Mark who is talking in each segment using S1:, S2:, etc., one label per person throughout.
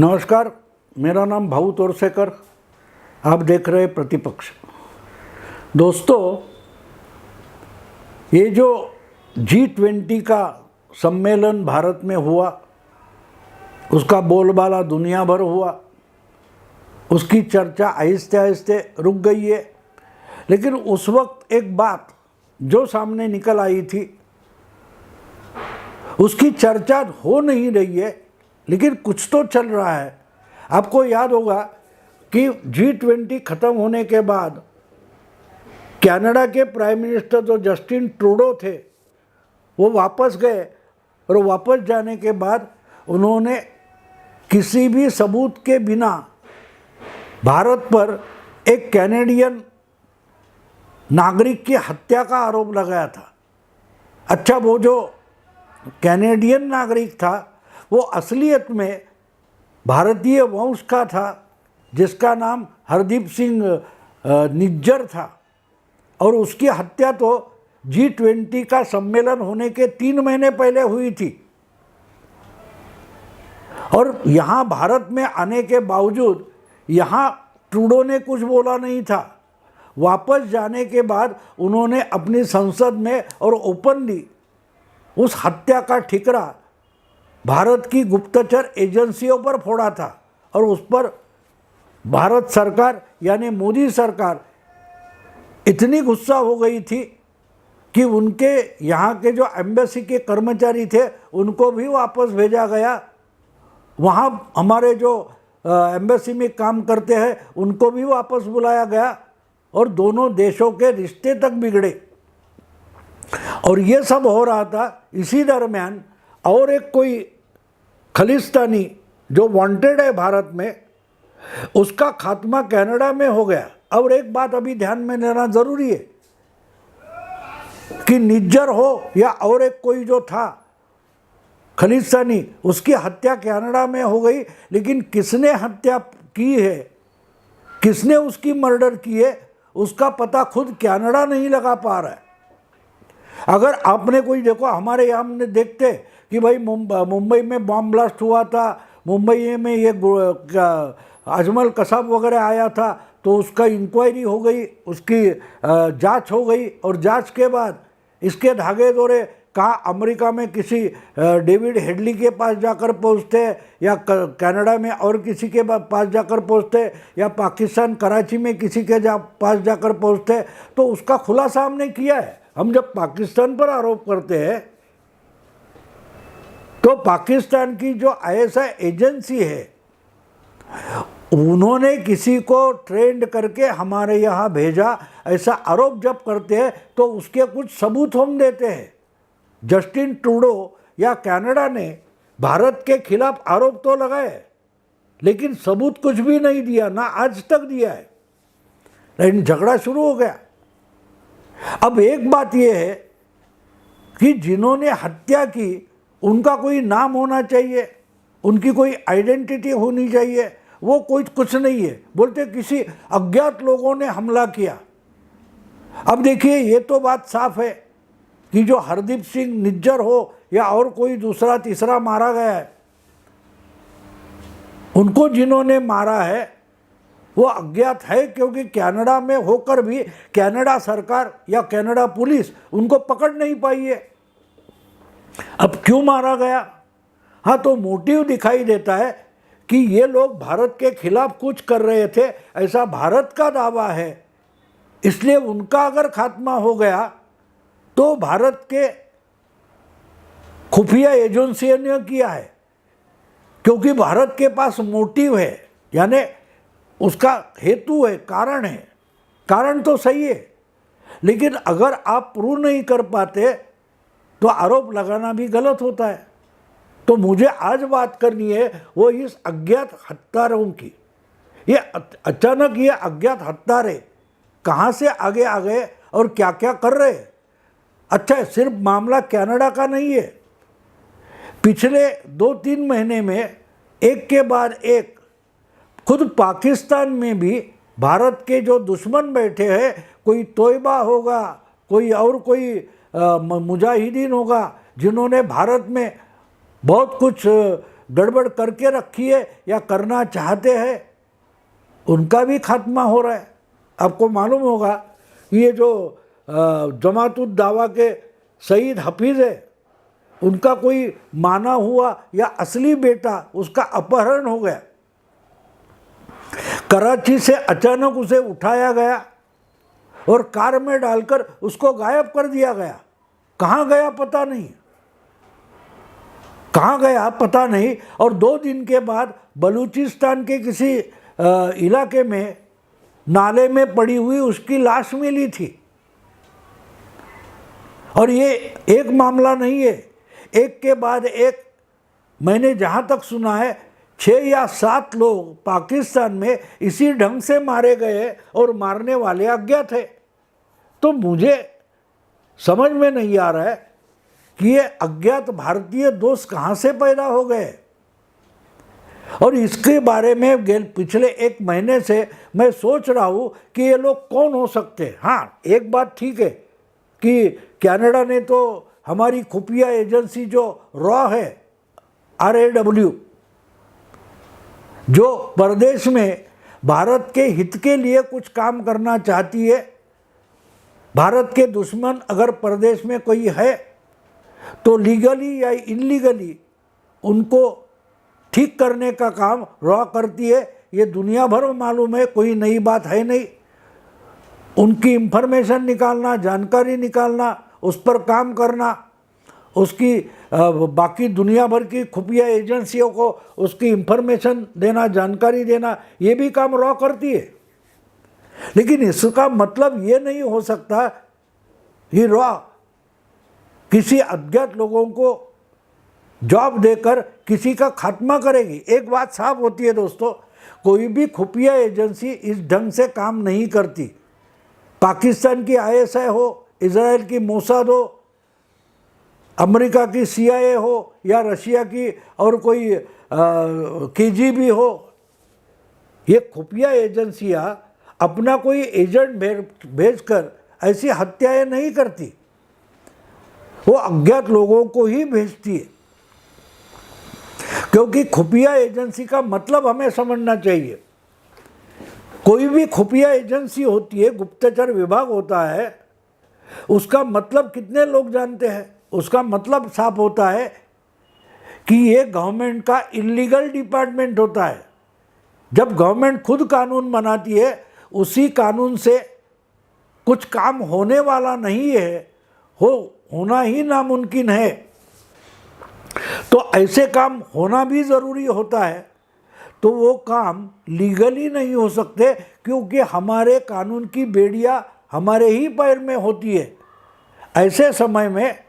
S1: नमस्कार, मेरा नाम भाऊ तोरसेकर। आप देख रहे हैं प्रतिपक्ष। दोस्तों, ये जो G20 का सम्मेलन भारत में हुआ, उसका बोलबाला दुनिया भर हुआ, उसकी चर्चा आहिस्ते आहिस्ते रुक गई है। लेकिन उस वक्त एक बात जो सामने निकल आई थी, उसकी चर्चा हो नहीं रही है, लेकिन कुछ तो चल रहा है। आपको याद होगा कि G20 खत्म होने के बाद कनाडा के प्राइम मिनिस्टर जो जस्टिन ट्रूडो थे, वो वापस गए और वापस जाने के बाद उन्होंने किसी भी सबूत के बिना भारत पर एक कैनेडियन नागरिक की हत्या का आरोप लगाया था। अच्छा, वो जो कैनेडियन नागरिक था वो असलियत में भारतीय वंश का था, जिसका नाम हरदीप सिंह निज्जर था, और उसकी हत्या तो G20 का सम्मेलन होने के 3 महीने पहले हुई थी। और यहाँ भारत में आने के बावजूद यहाँ ट्रूडो ने कुछ बोला नहीं था। वापस जाने के बाद उन्होंने अपनी संसद में और ओपनली उस हत्या का ठिकरा भारत की गुप्तचर एजेंसियों पर फोड़ा था, और उस पर भारत सरकार यानी मोदी सरकार इतनी गुस्सा हो गई थी कि उनके यहाँ के जो एम्बेसी के कर्मचारी थे उनको भी वापस भेजा गया। वहाँ हमारे जो एम्बेसी में काम करते हैं उनको भी वापस बुलाया गया, और दोनों देशों के रिश्ते तक बिगड़े। और ये सब हो रहा था, इसी दरमियान और एक कोई खलिस्तानी जो वांटेड है भारत में, उसका खात्मा कनाडा में हो गया। और एक बात अभी ध्यान में लेना ज़रूरी है कि निज्जर हो या और एक कोई जो था खलिस्तानी, उसकी हत्या कनाडा में हो गई, लेकिन किसने हत्या की है, किसने उसकी मर्डर की है, उसका पता खुद कनाडा नहीं लगा पा रहा है। अगर आपने कोई देखो, हमारे यहाँ हमने देखते कि भाई मुंबई में बॉम्ब ब्लास्ट हुआ था, मुंबई में ये अजमल कसाब वगैरह आया था, तो उसका इंक्वायरी हो गई, उसकी जांच हो गई, और जांच के बाद इसके धागे दौरे कहाँ अमेरिका में किसी डेविड हेडली के पास जाकर पहुँचते, या कनाडा में और किसी के पास जाकर पहुँचते, या पाकिस्तान कराची में किसी के पास जाकर पहुँचते, तो उसका खुलासा हमने किया है। हम जब पाकिस्तान पर आरोप करते हैं तो पाकिस्तान की जो ISI एजेंसी है, उन्होंने किसी को ट्रेंड करके हमारे यहाँ भेजा, ऐसा आरोप जब करते हैं तो उसके कुछ सबूत हम देते हैं। जस्टिन ट्रूडो या कनाडा ने भारत के खिलाफ आरोप तो लगाए, लेकिन सबूत कुछ भी नहीं दिया, ना आज तक दिया है। लेकिन झगड़ा शुरू हो गया। अब एक बात यह है कि जिन्होंने हत्या की उनका कोई नाम होना चाहिए, उनकी कोई आइडेंटिटी होनी चाहिए। वो कोई कुछ नहीं है, बोलते किसी अज्ञात लोगों ने हमला किया। अब देखिए, ये तो बात साफ है कि जो हरदीप सिंह निज्जर हो या और कोई दूसरा तीसरा मारा गया है, उनको जिन्होंने मारा है वो अज्ञात है, क्योंकि कनाडा में होकर भी कनाडा सरकार या कनाडा पुलिस उनको पकड़ नहीं पाई है। अब क्यों मारा गया? हाँ, तो मोटिव दिखाई देता है कि ये लोग भारत के खिलाफ कुछ कर रहे थे, ऐसा भारत का दावा है। इसलिए उनका अगर खात्मा हो गया तो भारत के खुफिया एजेंसियों ने किया है, क्योंकि भारत के पास मोटिव है, यानी उसका हेतु है, कारण है। कारण तो सही है, लेकिन अगर आप प्रूव नहीं कर पाते तो आरोप लगाना भी गलत होता है। तो मुझे आज बात करनी है वो इस अज्ञात हत्यारों की। ये अचानक ये अज्ञात हत्यारे कहाँ से आगे आ गए और क्या क्या कर रहे हैं। अच्छा, सिर्फ मामला कनाडा का नहीं है। पिछले 2-3 महीने में एक के बाद एक खुद पाकिस्तान में भी भारत के जो दुश्मन बैठे हैं, कोई तोयबा होगा, कोई और कोई मुजाहिदीन होगा, जिन्होंने भारत में बहुत कुछ गड़बड़ करके रखी है या करना चाहते हैं, उनका भी खात्मा हो रहा है। आपको मालूम होगा ये जो जमातुद दावा के सईद हफीज़ है, उनका कोई माना हुआ या असली बेटा उसका अपहरण हो गया। कराची से अचानक उसे उठाया गया और कार में डालकर उसको गायब कर दिया गया। कहाँ गया पता नहीं, कहाँ गया पता नहीं। और 2 दिन के बाद बलूचिस्तान के किसी इलाके में नाले में पड़ी हुई उसकी लाश मिली थी। और ये एक मामला नहीं है, एक के बाद एक। मैंने जहाँ तक सुना है 6 या 7 लोग पाकिस्तान में इसी ढंग से मारे गए और मारने वाले अज्ञात थे। तो मुझे समझ में नहीं आ रहा है कि ये अज्ञात भारतीय दोस्त कहाँ से पैदा हो गए। और इसके बारे में पिछले 1 महीने से मैं सोच रहा हूँ कि ये लोग कौन हो सकते हैं। हाँ, एक बात ठीक है कि कनाडा ने तो हमारी खुफिया एजेंसी जो रॉ है, RAW, जो प्रदेश में भारत के हित के लिए कुछ काम करना चाहती है, भारत के दुश्मन अगर प्रदेश में कोई है तो लीगली या इलीगली उनको ठीक करने का काम रॉ करती है। ये दुनिया भर में मालूम है, कोई नई बात है नहीं। उनकी इंफॉर्मेशन निकालना, जानकारी निकालना, उस पर काम करना, उसकी बाकी दुनिया भर की खुफिया एजेंसियों को उसकी इंफॉर्मेशन देना, जानकारी देना, ये भी काम रॉ करती है। लेकिन इसका मतलब ये नहीं हो सकता कि रॉ किसी अज्ञात लोगों को जॉब देकर किसी का खात्मा करेगी। एक बात साफ होती है दोस्तों, कोई भी खुफिया एजेंसी इस ढंग से काम नहीं करती। पाकिस्तान की ISI हो, इजराइल की मोसाद हो, अमेरिका की CIA हो या रशिया की और कोई KGB हो, ये खुफिया एजेंसियां अपना कोई एजेंट भेजकर ऐसी हत्याएं नहीं करती, वो अज्ञात लोगों को ही भेजती है। क्योंकि खुफिया एजेंसी का मतलब हमें समझना चाहिए। कोई भी खुफिया एजेंसी होती है, गुप्तचर विभाग होता है, उसका मतलब कितने लोग जानते हैं? उसका मतलब साफ होता है कि ये गवर्नमेंट का इलीगल डिपार्टमेंट होता है। जब गवर्नमेंट खुद कानून बनाती है, उसी कानून से कुछ काम होने वाला नहीं है, होना ही नामुमकिन है। तो ऐसे काम होना भी ज़रूरी होता है। तो वो काम लीगली नहीं हो सकते, क्योंकि हमारे कानून की बेड़ियाँ हमारे ही पैर में होती है। ऐसे समय में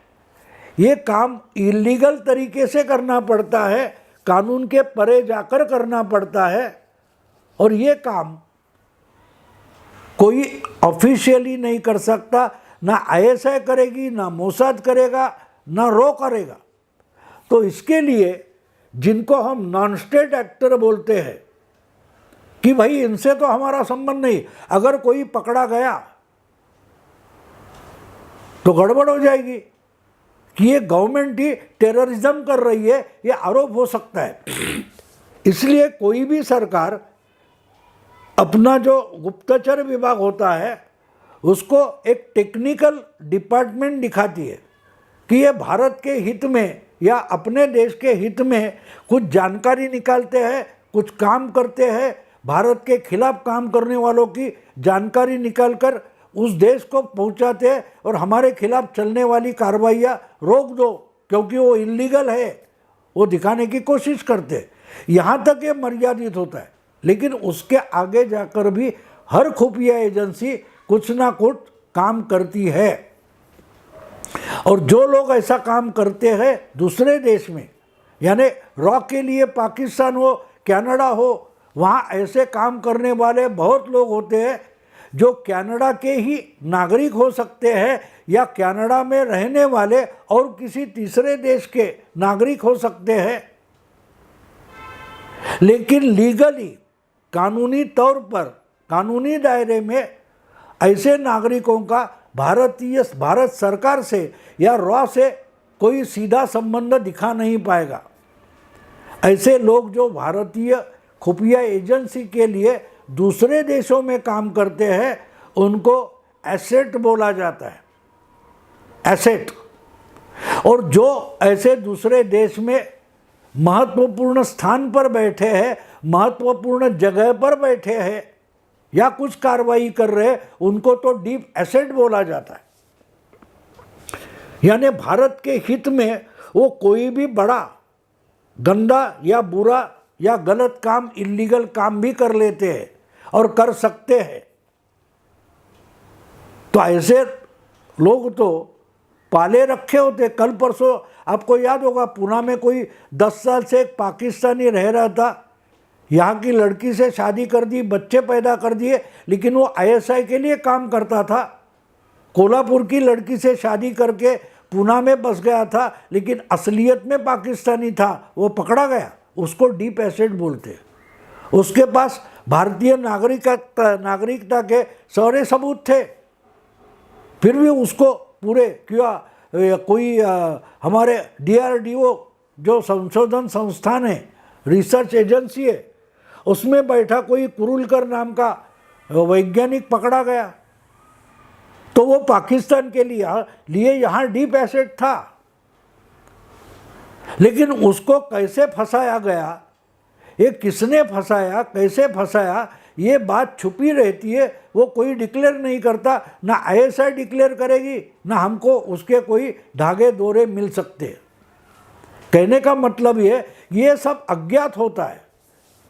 S1: ये काम इलीगल तरीके से करना पड़ता है, कानून के परे जाकर करना पड़ता है। और ये काम कोई ऑफिशियली नहीं कर सकता, ना ISI करेगी, ना मोसाद करेगा, ना रॉ करेगा। तो इसके लिए जिनको हम नॉन स्टेट एक्टर बोलते हैं कि भाई इनसे तो हमारा संबंध नहीं, अगर कोई पकड़ा गया तो गड़बड़ हो जाएगी कि ये गवर्नमेंट ही टेररिज्म कर रही है, ये आरोप हो सकता है। इसलिए कोई भी सरकार अपना जो गुप्तचर विभाग होता है उसको एक टेक्निकल डिपार्टमेंट दिखाती है कि ये भारत के हित में या अपने देश के हित में कुछ जानकारी निकालते हैं, कुछ काम करते हैं, भारत के खिलाफ काम करने वालों की जानकारी निकालकर उस देश को पहुंचाते हैं और हमारे खिलाफ चलने वाली कार्रवाइयाँ रोक दो क्योंकि वो इलीगल है, वो दिखाने की कोशिश करते हैं। यहाँ तक ये मर्यादित होता है, लेकिन उसके आगे जाकर भी हर खुफिया एजेंसी कुछ ना कुछ काम करती है। और जो लोग ऐसा काम करते हैं दूसरे देश में, यानी रॉ के लिए पाकिस्तान हो, कनाडा हो, वहाँ ऐसे काम करने वाले बहुत लोग होते हैं जो कनाडा के ही नागरिक हो सकते हैं या कनाडा में रहने वाले और किसी तीसरे देश के नागरिक हो सकते हैं, लेकिन लीगली कानूनी तौर पर कानूनी दायरे में ऐसे नागरिकों का भारत सरकार से या रॉ से कोई सीधा संबंध दिखा नहीं पाएगा। ऐसे लोग जो भारतीय खुफिया एजेंसी के लिए दूसरे देशों में काम करते हैं उनको एसेट बोला जाता है, एसेट। और जो ऐसे दूसरे देश में महत्वपूर्ण स्थान पर बैठे हैं, महत्वपूर्ण जगह पर बैठे हैं या कुछ कार्रवाई कर रहे हैं, उनको तो डीप एसेट बोला जाता है। यानी भारत के हित में वो कोई भी बड़ा गंदा या बुरा या गलत काम, इलीगल काम भी कर लेते हैं और कर सकते हैं। तो ऐसे लोग तो पाले रखे होते। कल परसों आपको याद होगा, पूना में कोई 10 साल से एक पाकिस्तानी रह रहा था, यहाँ की लड़की से शादी कर दी, बच्चे पैदा कर दिए, लेकिन वो आईएसआई के लिए काम करता था। कोल्हापुर की लड़की से शादी करके पूना में बस गया था, लेकिन असलियत में पाकिस्तानी था, वो पकड़ा गया। उसको डीप एसेट बोलते। उसके पास भारतीय नागरिकता के सारे सबूत थे, फिर भी उसको पूरे क्यों कोई हमारे DRDO जो संशोधन संस्थान है, रिसर्च एजेंसी है, उसमें बैठा कोई कुरुलकर नाम का वैज्ञानिक पकड़ा गया। तो वो पाकिस्तान के लिए यहाँ डीप एसेट था, लेकिन उसको कैसे फंसाया गया, ये किसने फंसाया, कैसे फंसाया, ये बात छुपी रहती है। वो कोई डिक्लेयर नहीं करता, ना ISI डिक्लेयर करेगी, ना हमको उसके कोई धागे दोरे मिल सकते। कहने का मतलब ये सब अज्ञात होता है।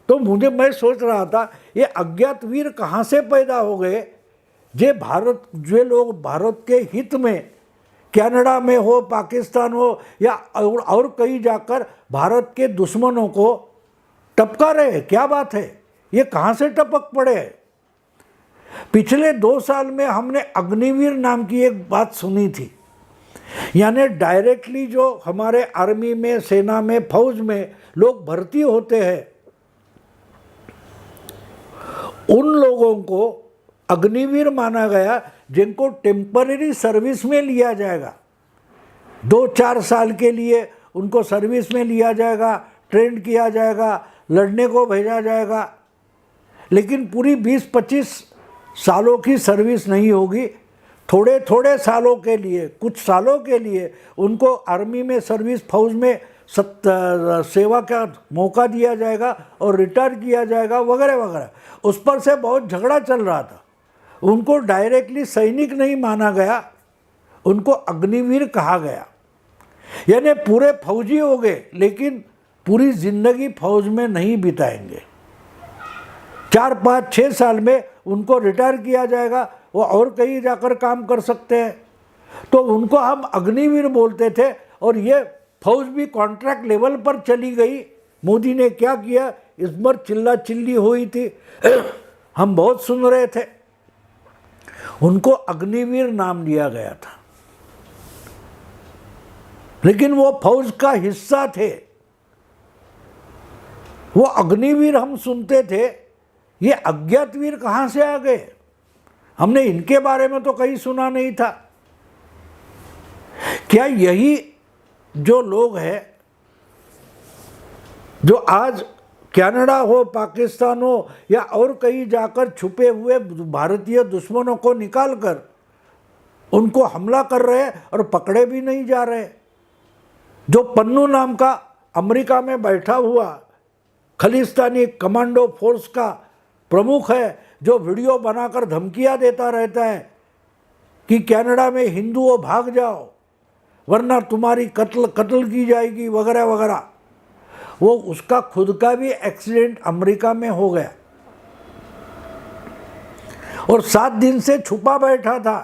S1: तो मैं सोच रहा था ये अज्ञात वीर कहाँ से पैदा हो गए, जो लोग भारत के हित में कनाडा में हो, पाकिस्तान हो या और कहीं जाकर भारत के दुश्मनों को टपका रहे हैं। क्या बात है, ये कहाँ से टपक पड़े हैं? पिछले 2 साल में हमने अग्निवीर नाम की एक बात सुनी थी। यानी डायरेक्टली जो हमारे आर्मी में, सेना में, फौज में लोग भर्ती होते हैं, उन लोगों को अग्निवीर माना गया, जिनको टेम्पररी सर्विस में लिया जाएगा। 2-4 साल के लिए उनको सर्विस में लिया जाएगा, ट्रेन किया जाएगा, लड़ने को भेजा जाएगा, लेकिन पूरी 20-25 सालों की सर्विस नहीं होगी। थोड़े थोड़े सालों के लिए, कुछ सालों के लिए उनको आर्मी में सर्विस, फौज में सेवा का मौका दिया जाएगा और रिटायर किया जाएगा वगैरह वगैरह। उस पर से बहुत झगड़ा चल रहा था। उनको डायरेक्टली सैनिक नहीं माना गया, उनको अग्निवीर कहा गया। यानी पूरे फौजी हो गए, लेकिन पूरी जिंदगी फौज में नहीं बिताएंगे। 4-5-6 साल में उनको रिटायर किया जाएगा, वो और कहीं जाकर काम कर सकते हैं। तो उनको हम अग्निवीर बोलते थे। और ये फौज भी कॉन्ट्रैक्ट लेवल पर चली गई। मोदी ने क्या किया, इस बार चिल्ला चिल्ली हुई थी, हम बहुत सुन रहे थे। उनको अग्निवीर नाम दिया गया था, लेकिन वो फौज का हिस्सा थे। वो अग्निवीर हम सुनते थे, ये अज्ञात वीर कहाँ से आ गए? हमने इनके बारे में तो कहीं सुना नहीं था। क्या यही जो लोग हैं जो आज कनाडा हो, पाकिस्तान हो या और कहीं जाकर छुपे हुए भारतीय दुश्मनों को निकालकर उनको हमला कर रहे हैं और पकड़े भी नहीं जा रहे? जो पन्नू नाम का अमेरिका में बैठा हुआ खालिस्तानी कमांडो फोर्स का प्रमुख है, जो वीडियो बनाकर धमकियां देता रहता है कि कनाडा में हिंदुओं भाग जाओ वरना तुम्हारी कत्ल की जाएगी वगैरह वगैरह, वो उसका खुद का भी एक्सीडेंट अमेरिका में हो गया और 7 दिन से छुपा बैठा था।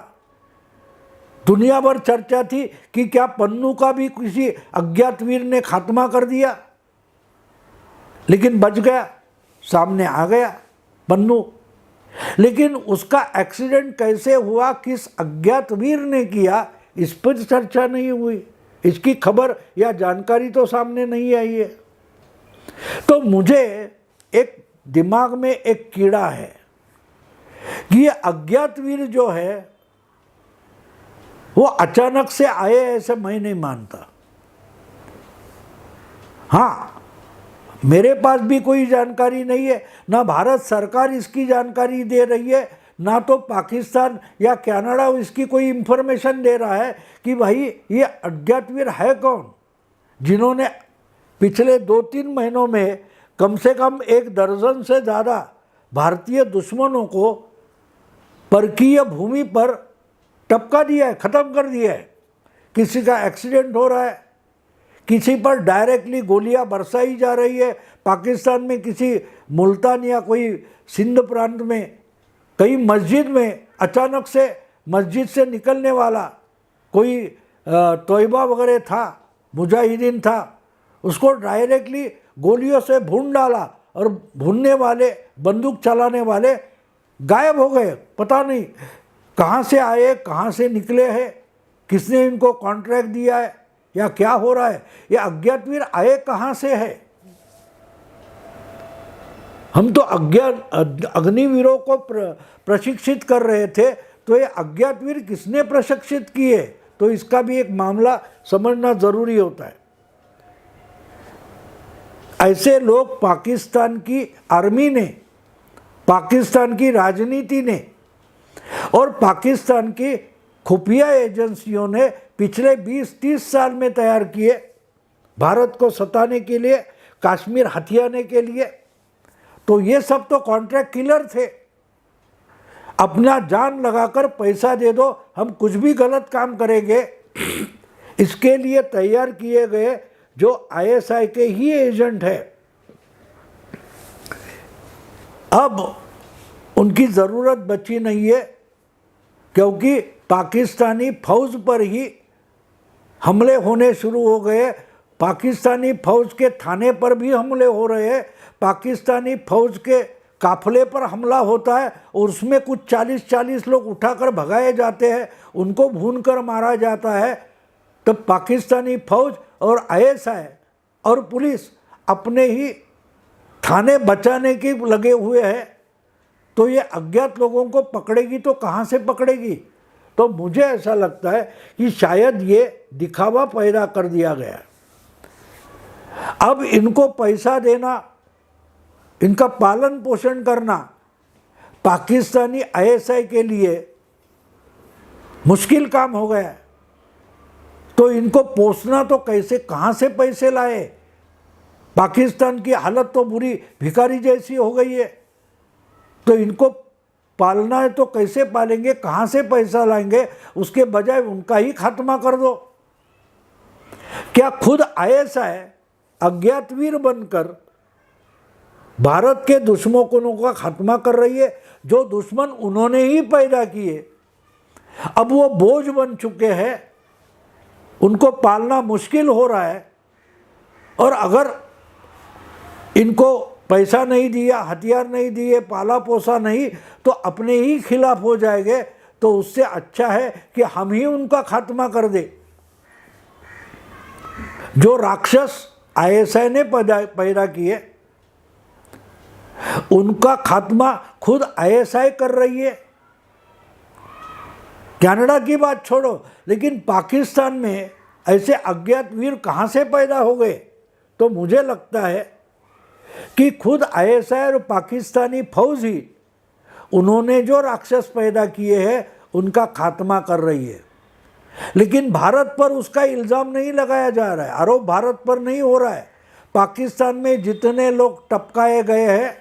S1: दुनिया भर चर्चा थी कि क्या पन्नू का भी किसी अज्ञात वीर ने खात्मा कर दिया, लेकिन बच गया, सामने आ गया पन्नू। लेकिन उसका एक्सीडेंट कैसे हुआ, किस अज्ञात वीर ने किया, इस पर चर्चा नहीं हुई। इसकी खबर या जानकारी तो सामने नहीं आई है। तो मुझे एक दिमाग में एक कीड़ा है कि ये अज्ञात वीर जो है वो अचानक से आए, ऐसे मैं नहीं मानता। हाँ, मेरे पास भी कोई जानकारी नहीं है, ना भारत सरकार इसकी जानकारी दे रही है, ना तो पाकिस्तान या कनाडा इसकी कोई इंफॉर्मेशन दे रहा है कि भाई ये अज्ञातवीर है कौन, जिन्होंने पिछले 2-3 महीनों में कम से कम 1 दर्जन से ज़्यादा भारतीय दुश्मनों को परकीय भूमि पर टपका दिया है, ख़त्म कर दिया है। किसी का एक्सीडेंट हो रहा है, किसी पर डायरेक्टली गोलियां बरसाई जा रही है। पाकिस्तान में किसी मुल्तान या कोई सिंध प्रांत में कई मस्जिद में अचानक से मस्जिद से निकलने वाला कोई तोयबा वगैरह था, मुजाहिदीन था, उसको डायरेक्टली गोलियों से भून डाला और भूनने वाले, बंदूक चलाने वाले गायब हो गए। पता नहीं कहाँ से आए, कहाँ से निकले हैं, किसने इनको कॉन्ट्रैक्ट दिया है या क्या हो रहा है, ये अज्ञातवीर आए कहाँ से है। हम तो अग्निवीरों को प्रशिक्षित कर रहे थे, तो ये अज्ञातवीर किसने प्रशिक्षित किए, तो इसका भी एक मामला समझना जरूरी होता है। ऐसे लोग पाकिस्तान की आर्मी ने, पाकिस्तान की राजनीति ने और पाकिस्तान की खुफिया एजेंसियों ने पिछले 20-30 साल में तैयार किए, भारत को सताने के लिए, कश्मीर हथियाने के लिए। तो ये सब तो कॉन्ट्रैक्ट किलर थे। अपना जान लगाकर पैसा दे दो, हम कुछ भी गलत काम करेंगे, इसके लिए तैयार किए गए जो आईएसआई के ही एजेंट है। अब उनकी ज़रूरत बची नहीं है, क्योंकि पाकिस्तानी फौज पर ही हमले होने शुरू हो गए। पाकिस्तानी फौज के थाने पर भी हमले हो रहे हैं, पाकिस्तानी फौज के काफिले पर हमला होता है और उसमें कुछ 40-40 लोग उठाकर भगाए जाते हैं, उनको भूनकर मारा जाता है। तब पाकिस्तानी फौज और आईएसआई और पुलिस अपने ही थाने बचाने के लगे हुए हैं, तो ये अज्ञात लोगों को पकड़ेगी तो कहाँ से पकड़ेगी। तो मुझे ऐसा लगता है कि शायद ये दिखावा पैदा कर दिया गया। अब इनको पैसा देना, इनका पालन पोषण करना पाकिस्तानी आईएसआई के लिए मुश्किल काम हो गया है। तो इनको पोसना तो कैसे, कहाँ से पैसे लाए। पाकिस्तान की हालत तो बुरी भिखारी जैसी हो गई है, तो इनको पालना है तो कैसे पालेंगे, कहाँ से पैसा लाएंगे। उसके बजाय उनका ही खात्मा कर दो। क्या खुद आईएसआई अज्ञातवीर बनकर भारत के दुश्मनों का खात्मा कर रही है, जो दुश्मन उन्होंने ही पैदा किए। अब वो बोझ बन चुके हैं, उनको पालना मुश्किल हो रहा है, और अगर इनको पैसा नहीं दिया, हथियार नहीं दिए, पाला पोसा नहीं, तो अपने ही खिलाफ हो जाएंगे। तो उससे अच्छा है कि हम ही उनका खात्मा कर दे। जो राक्षस आईएसआई ने पैदा किए, उनका खात्मा खुद आईएसआई कर रही है। कनाडा की बात छोड़ो, लेकिन पाकिस्तान में ऐसे अज्ञात वीर कहाँ से पैदा हो गए। तो मुझे लगता है कि खुद आईएसआई और पाकिस्तानी फौज ही उन्होंने जो राक्षस पैदा किए हैं उनका खात्मा कर रही है। लेकिन भारत पर उसका इल्ज़ाम नहीं लगाया जा रहा है, आरोप भारत पर नहीं हो रहा है। पाकिस्तान में जितने लोग टपकाए गए हैं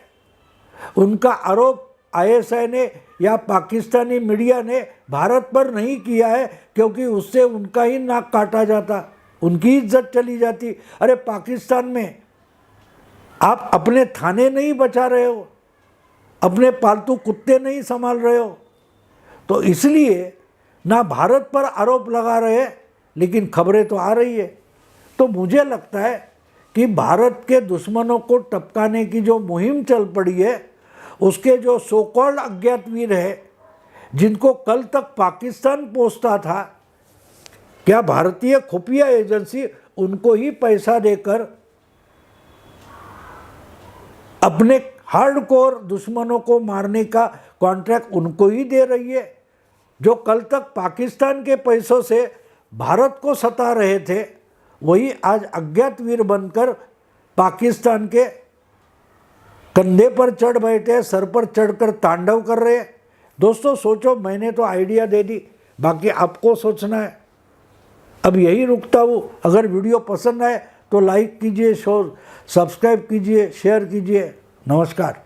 S1: उनका आरोप आईएसआई ने या पाकिस्तानी मीडिया ने भारत पर नहीं किया है, क्योंकि उससे उनका ही नाक काटा जाता, उनकी इज्जत चली जाती। अरे पाकिस्तान में आप अपने थाने नहीं बचा रहे हो, अपने पालतू कुत्ते नहीं संभाल रहे हो, तो इसलिए ना भारत पर आरोप लगा रहे हैं, लेकिन खबरें तो आ रही है। तो मुझे लगता है कि भारत के दुश्मनों को टपकाने की जो मुहिम चल पड़ी है, उसके जो सो कॉल्ड अज्ञात वीर है, जिनको कल तक पाकिस्तान पोसता था, क्या भारतीय खुफिया एजेंसी उनको ही पैसा देकर अपने हार्डकोर दुश्मनों को मारने का कॉन्ट्रैक्ट उनको ही दे रही है। जो कल तक पाकिस्तान के पैसों से भारत को सता रहे थे, वही आज अज्ञात वीर बनकर पाकिस्तान के कंधे पर चढ़ बैठे, सर पर चढ़कर तांडव कर रहे हैं। दोस्तों सोचो, मैंने तो आइडिया दे दी, बाकी आपको सोचना है। अब यही रुकता हूँ। अगर वीडियो पसंद आए तो लाइक कीजिए, सब्सक्राइब कीजिए, शेयर कीजिए। नमस्कार।